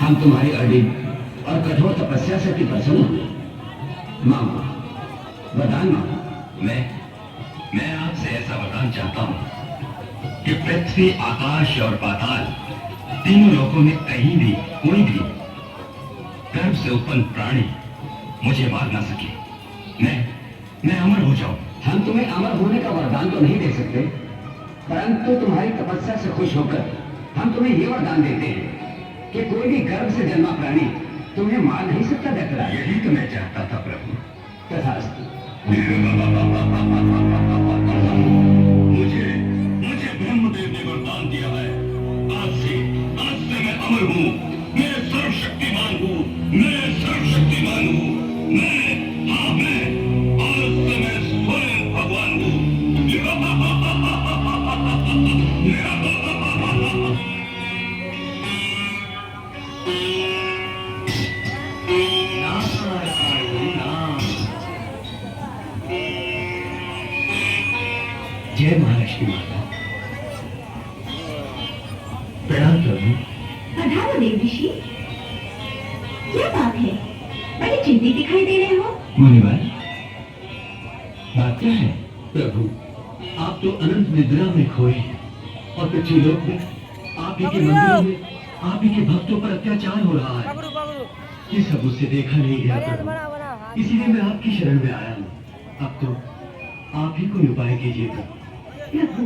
हम तुम्हारी अडिग और कठोर तपस्या से प्रसन्न हुए। मांगो, वरदान मांगो। मैं आपसे ऐसा वरदान चाहता हूँ कि पृथ्वी, आकाश और पाताल तीनों लोकों में कहीं भी कोई भी गर्भ से उत्पन्न प्राणी मुझे मार ना सके। मैं अमर हो जाऊं। हम तुम्हें अमर होने का वरदान तो नहीं दे सकते, परंतु तुम्हारी तपस्या से खुश होकर हम तुम्हें ये वरदान देते हैं कि कोई भी गर्भ से जन्मा प्राणी तुम्हें मार नहीं सकता। दत्तराज, यही तो मैं चाहता था प्रभु। तथास्तु। मुझे ब्रह्मदेव ने वरदान दिया है। आज से मैं अमर हूँ। मैं सर्वशक्तिमान हूँ। मैं सर्वशक्तिमान हूँ। मैं आज से मैं स्वयं भगवान हूँ। जय महालक्ष्मी माता। प्रणाम प्रभु। पधारो देव ऋषि। क्या बात है, बड़े चिंतित दिखाई दे रहे हो। मुनिवर, बात क्या है? प्रभु, आप तो अनंत निद्रा में खोए हैं और पृथ्वीलोक में आप ही के मंदिरों में आप ही के भक्तों पर अत्याचार हो रहा है। ये सब मुझसे देखा नहीं गया प्रभु, इसीलिए मैं आपकी शरण में आया हूँ। अब तो आप ही कोई उपाय कीजिए प्रभु। प्रभु,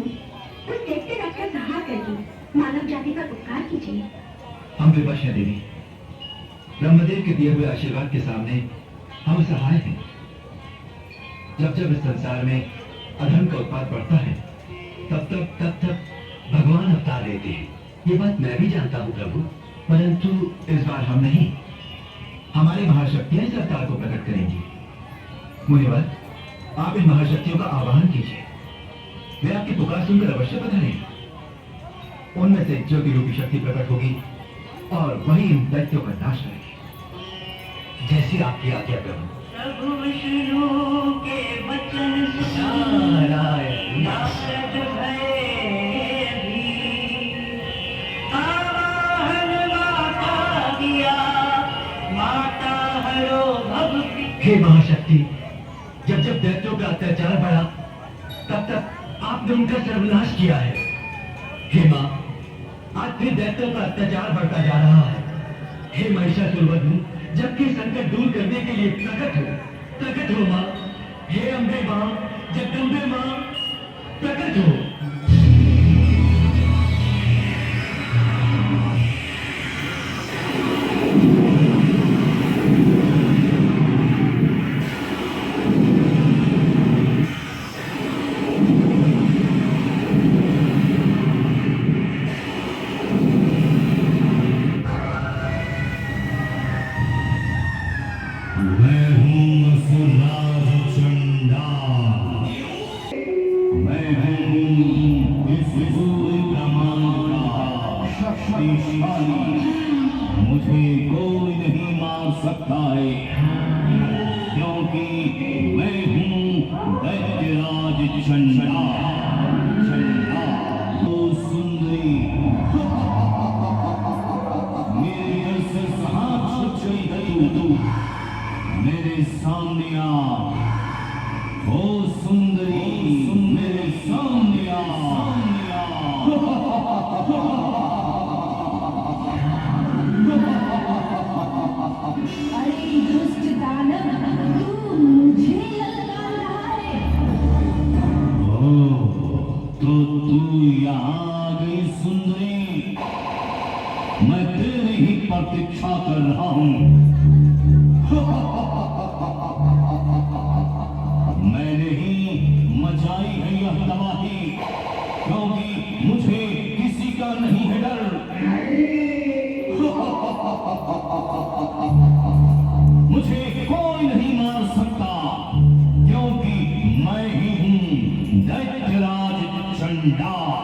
कुछ देखते रखकर सहाय करिए, मानव जाति पर उपकार कीजिए। हम विवश हैं देवी। ब्रह्मदेव के दिए हुए आशीर्वाद के सामने हम सहाय हैं। जब जब इस संसार में अधर्म का उत्पात बढ़ता है, तब भगवान अवतार लेते हैं। ये बात मैं भी जानता हूँ प्रभु, परंतु इस बार हम नहीं, हमारी महाशक्तियां इस अवतार को प्रकट करेंगी। मुनिवर, आप इन महाशक्तियों का आवाहन कीजिए। वे आपकी पुकार सुनकर अवश्य पधारेंगे। उनमें से ज्योति रूपी शक्ति प्रकट होगी और वही इन दैत्यों का नाश करेगी। जैसी आपकी आज्ञा प्रभु। प्रभु विष्णु के वचन का अत्याचार बढ़ा तब तक आपने उनका सर्वनाश किया है। हे मां, आज फिर दैत्यों का अत्याचार बढ़ता जा रहा है। हे महिषासुरवधु, जबकि संकट दूर करने के लिए प्रकट हो मां। हे अम्बे मां, जगदम्बे मां, प्रकट हो। मैं हूँ असुरराज चंडाल। मैं हूँ इस पूरे ब्रह्मांड का शक्तिशाली। मुझे कोई नहीं मार सकता है, क्योंकि मैं हूँ दैत्यराज चंडाल। ओ सुंदरी, मेरे घर से कहाँ छुप गई है तू? मेरे सामने आ, ओ सुंदरी, मेरे सामने आ। अरे दुष्ट दानव, तू मुझे ललकार रहा है। ओ, तो तू यहाँ आ गई सुंदरी। मैं तेरी ही प्रतीक्षा कर रहा हूँ। मैंने ही मचाई है यह तबाही, क्योंकि मुझे किसी का नहीं है डर। मुझे कोई नहीं मार सकता, क्योंकि मैं ही हूँ दैत्यराज चंडाल।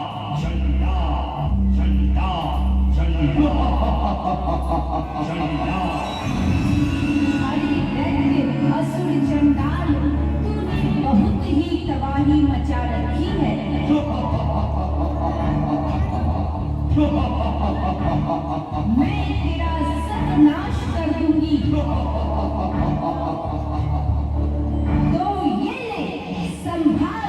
अरे दैत्य असुर चंडाल, तूने बहुत ही तबाही मचा रखी है। मैं तेरा सत्यानाश कर दूंगी। तो ये ले, संभाल